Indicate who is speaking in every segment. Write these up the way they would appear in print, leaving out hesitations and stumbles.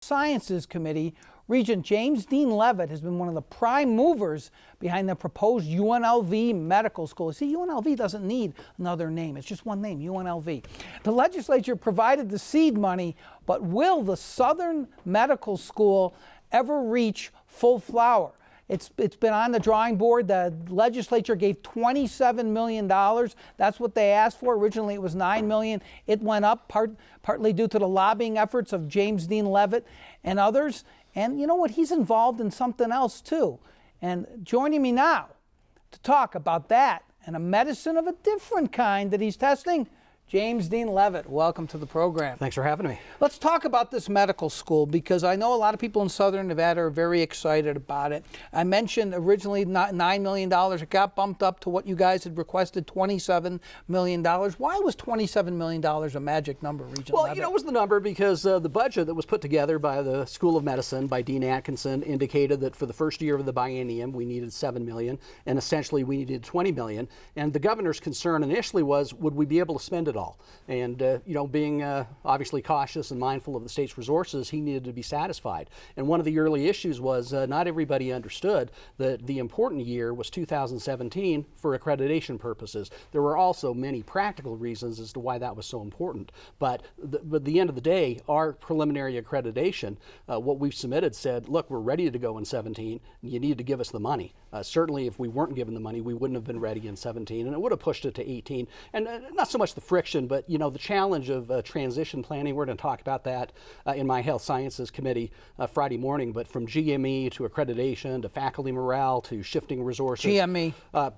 Speaker 1: Sciences Committee, Regent James Dean Levitt has been one of the prime movers behind the proposed UNLV medical school. See, UNLV doesn't need another name. It's just one name, UNLV. The legislature provided the seed money, but will the Southern Medical School ever reach full flower? It's been on the drawing board. The legislature gave $27 million. That's what they asked for. Originally, it was $9 million. It went up partly due to the lobbying efforts of James Dean Levitt and others. And you know what? He's involved in something else, too. And joining me now to talk about that and a medicine of a different kind that he's testing, James Dean Levitt, welcome to the program.
Speaker 2: Thanks for having me.
Speaker 1: Let's talk about this medical school because I know a lot of people in Southern Nevada are very excited about it. I mentioned originally $9 million. It got bumped up to what you guys had requested, $27 million. Why was $27 million a magic number, Regent
Speaker 2: Well,
Speaker 1: Levitt?
Speaker 2: you know, it was the number because the budget that was put together by the School of Medicine, by Dean Atkinson, indicated that for the first year of the biennium, we needed $7 million, and essentially we needed $20 million. And the governor's concern initially was, would we be able to spend it all? And, you know, being obviously cautious and mindful of the state's resources, he needed to be satisfied. And one of the early issues was not everybody understood that the important year was 2017 for accreditation purposes. There were also many practical reasons as to why that was so important. But at the end of the day, our preliminary accreditation, what we've submitted said, look, we're ready to go in 17. You need to give us the money. Certainly, if we weren't given the money, we wouldn't have been ready in 17, and it would have pushed it to 18. And not so much the friction, but you know, the challenge of transition planning. We're going to talk about that in my Health Sciences Committee Friday morning. But from GME to accreditation to faculty morale to shifting resources,
Speaker 1: GME,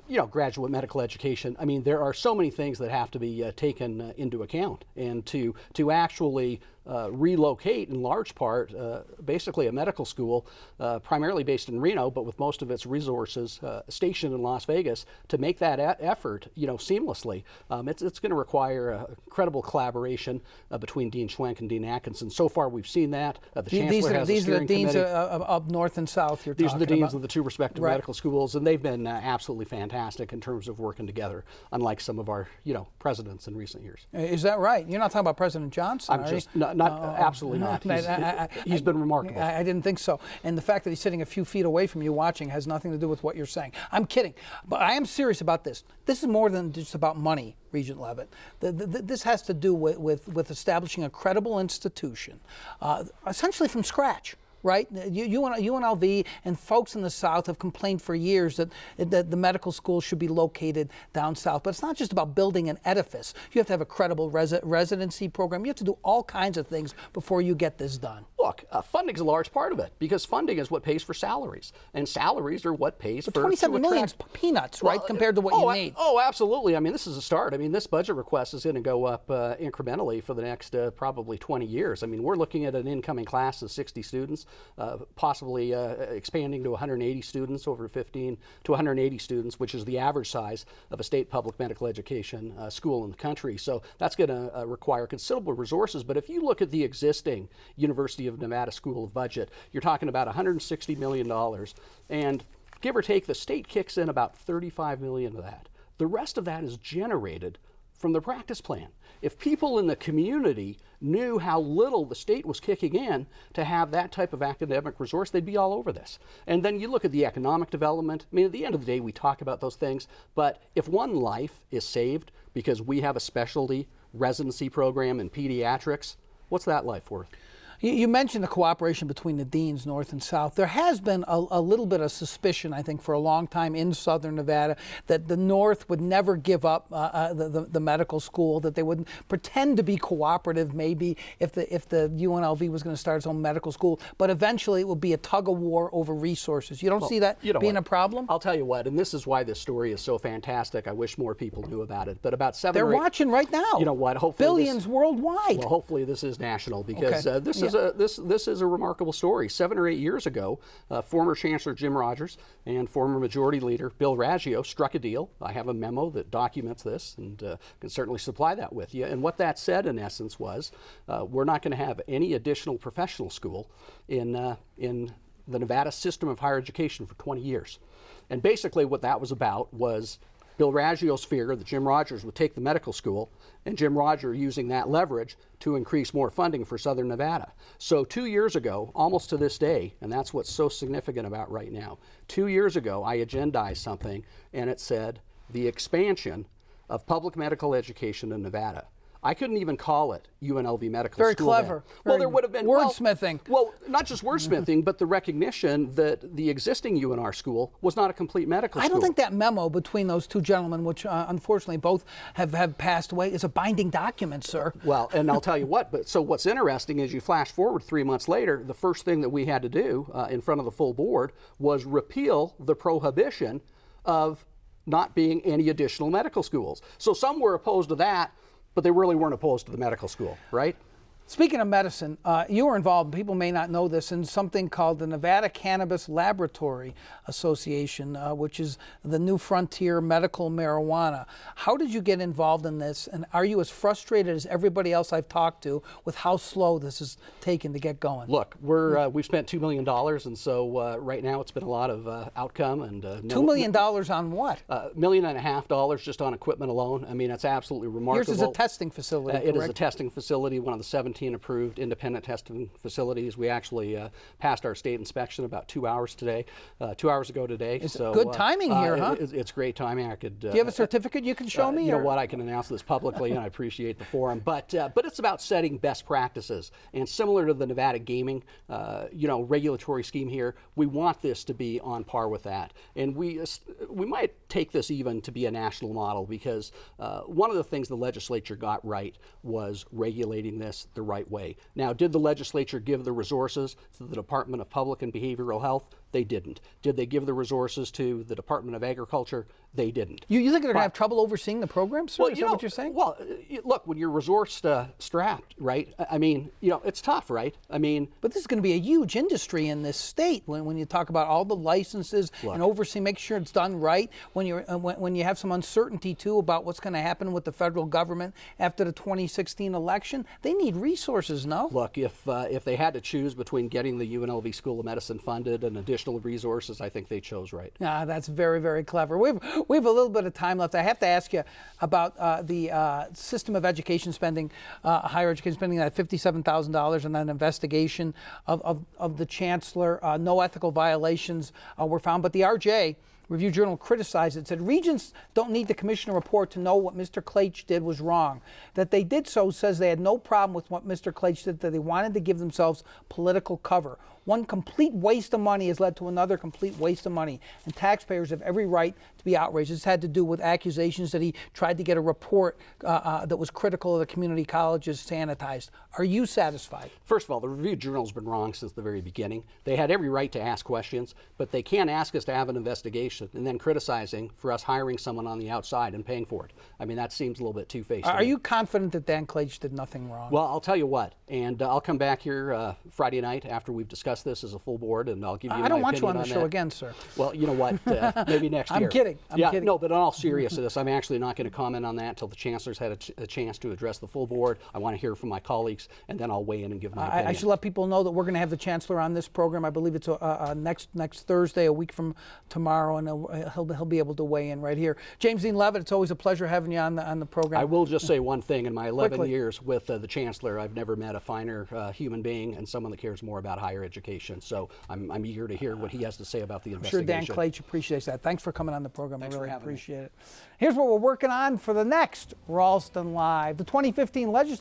Speaker 2: you know, graduate medical education. I mean, there are so many things that have to be taken into account, and to actually relocate in large part basically a medical school primarily based in Reno, but with most of its resources stationed in Las Vegas, to make that effort, you know, seamlessly. It's going to require incredible collaboration between Dean Schwenk and Dean Atkinson. So far we've seen that. The Chancellor has a steering committee.
Speaker 1: These are the deans up north and south you're talking about.
Speaker 2: These are the deans of the two respective medical schools, and they've been absolutely fantastic in terms of working together, unlike some of our, you know, presidents in recent years.
Speaker 1: Is that right? You're not talking about President Johnson,
Speaker 2: I'm just absolutely not. He's been remarkable.
Speaker 1: I didn't think so. And the fact that he's sitting a few feet away from you watching has nothing to do with what you're saying. I'm kidding. But I am serious about this. This is more than just about money, Regent Levitt. This has to do with establishing a credible institution, essentially from scratch. Right? UNLV and folks in the South have complained for years that the medical school should be located down south. But it's not just about building an edifice. You have to have a credible residency program. You have to do all kinds of things before you get this done.
Speaker 2: Look, funding is a large part of it because funding is what pays for salaries, and salaries are what pays for
Speaker 1: 27 million is peanuts, right, compared to what you need.
Speaker 2: Oh, absolutely. I mean, this is a start. I mean, this budget request is going to go up incrementally for the next probably 20 years. I mean, we're looking at an incoming class of 60 students. Possibly expanding to 180 students, over 15 to 180 students, which is the average size of a state public medical education school in the country. So that's going to require considerable resources. But if you look at the existing University of Nevada School of Budget, you're talking about $160 million. And give or take, the state kicks in about $35 million of that. The rest of that is generated from the practice plan. If people in the community knew how little the state was kicking in to have that type of academic resource, they'd be all over this. And then you look at the economic development. I mean, at the end of the day, we talk about those things, but if one life is saved because we have a specialty residency program in pediatrics, what's that life worth?
Speaker 1: You mentioned the cooperation between the deans, north and south. There has been a little bit of suspicion, I think, for a long time in Southern Nevada that the north would never give up the medical school, that they would pretend to be cooperative maybe if the UNLV was going to start its own medical school, but eventually it would be a tug of war over resources. You don't see that being a problem?
Speaker 2: I'll tell you what, and this is why this story is so fantastic. I wish more people knew about it, but about 7
Speaker 1: They're
Speaker 2: or 8,
Speaker 1: watching right now.
Speaker 2: You know what? Hopefully
Speaker 1: billions worldwide.
Speaker 2: Well, hopefully this is national because this is a remarkable story. 7 or 8 years ago, former Chancellor Jim Rogers and former Majority Leader Bill Raggio struck a deal. I have a memo that documents this and can certainly supply that with you. And what that said, in essence, was we're not going to have any additional professional school in the Nevada system of higher education for 20 years. And basically what that was about was Bill Raggio's fear that Jim Rogers would take the medical school, and Jim Rogers using that leverage to increase more funding for Southern Nevada. So 2 years ago, almost to this day, and that's what's so significant about right now, 2 years ago I agendized something and it said the expansion of public medical education in Nevada. I couldn't even call it UNLV Medical
Speaker 1: Very
Speaker 2: School.
Speaker 1: clever.
Speaker 2: Well, there would have been
Speaker 1: wordsmithing.
Speaker 2: Well, not just wordsmithing, but the recognition that the existing UNR school was not a complete medical school.
Speaker 1: I don't think that memo between those two gentlemen, which unfortunately both have passed away, is a binding document, sir.
Speaker 2: Well, and I'll tell you what, but so what's interesting is you flash forward 3 months later, the first thing that we had to do in front of the full board was repeal the prohibition of not being any additional medical schools. So some were opposed to that, but they really weren't opposed to the medical school, right?
Speaker 1: Speaking of medicine, you were involved, people may not know this, in something called the Nevada Cannabis Laboratory Association, which is the new frontier medical marijuana. How did you get involved in this, and are you as frustrated as everybody else I've talked to with how slow this is taken to get going?
Speaker 2: Look, we've spent $2 million, and so right now it's been a lot of outcome. And
Speaker 1: $2 million on what?
Speaker 2: $1.5 million just on equipment alone. I mean, it's absolutely remarkable.
Speaker 1: Yours is a testing facility,
Speaker 2: It is
Speaker 1: correct?
Speaker 2: a testing facility, one of the 17 approved independent testing facilities. We actually passed our state inspection about 2 hours today, 2 hours ago today.
Speaker 1: It's
Speaker 2: so
Speaker 1: good timing here, huh?
Speaker 2: It's great timing. I could.
Speaker 1: Do you have a certificate you can show me?
Speaker 2: You know what? I can announce this publicly, and I appreciate the forum. But it's about setting best practices, and similar to the Nevada gaming, regulatory scheme here, we want this to be on par with that, and we might take this even to be a national model, because one of the things the legislature got right was regulating this the right way. Now, did the legislature give the resources to the Department of Public and Behavioral Health? They didn't. Did they give the resources to the Department of Agriculture? They didn't.
Speaker 1: You think they're going to have trouble overseeing the program, sir?
Speaker 2: Well,
Speaker 1: Is that what you're saying?
Speaker 2: Well, look, when you're resource strapped, right? I mean, it's tough, right? I mean,
Speaker 1: but this is going to be a huge industry in this state when you talk about all the licenses and overseeing, make sure it's done right. When you have some uncertainty too about what's going to happen with the federal government after the 2016 election, they need resources. No.
Speaker 2: Look, if they had to choose between getting the UNLV School of Medicine funded and additional resources, I think they chose right.
Speaker 1: Ah, that's very, very clever. We have a little bit of time left. I have to ask you about the system of education spending, higher education spending, that $57,000, and that investigation of the chancellor. No ethical violations were found, but the RJ Review Journal criticized it, said regents don't need the commissioner report to know what Mr. Claich did was wrong. That they did so says they had no problem with what Mr. Claich did, that they wanted to give themselves political cover. One complete waste of money has led to another complete waste of money, and taxpayers have every right to be outraged. This had to do with accusations that he tried to get a report that was critical of the community colleges sanitized. Are you satisfied?
Speaker 2: First of all, the Review Journal's been wrong since the very beginning. They had every right to ask questions, but they can't ask us to have an investigation and then criticizing for us hiring someone on the outside and paying for it. I mean, that seems a little bit two-faced.
Speaker 1: Are you confident that Dan Claich did nothing wrong?
Speaker 2: Well, I'll tell you what, and I'll come back here Friday night after we've discussed this as a full board, and I'll give you my opinion on that.
Speaker 1: I don't want you on the show again, sir.
Speaker 2: Well, you know what? Maybe next year.
Speaker 1: I'm kidding. I'm kidding.
Speaker 2: No, but in all seriousness, I'm actually not going to comment on that until the chancellor's had a chance to address the full board. I want to hear from my colleagues, and then I'll weigh in and give my opinion.
Speaker 1: I should let people know that we're going to have the chancellor on this program. I believe it's next Thursday, a week from tomorrow, and he'll be able to weigh in right here. James Dean Levitt, it's always a pleasure having you on the program.
Speaker 2: I will just say one thing. In my 11
Speaker 1: Quickly.
Speaker 2: years with the chancellor, I've never met a finer human being and someone that cares more about higher education. So I'm eager to hear what he has to say about the investigation.
Speaker 1: I'm sure Dan Claich appreciates that. Thanks for coming on the program.
Speaker 2: Thanks
Speaker 1: I really
Speaker 2: for having me.
Speaker 1: appreciate it. Here's what we're working on for the next Ralston Live. The 2015 legislature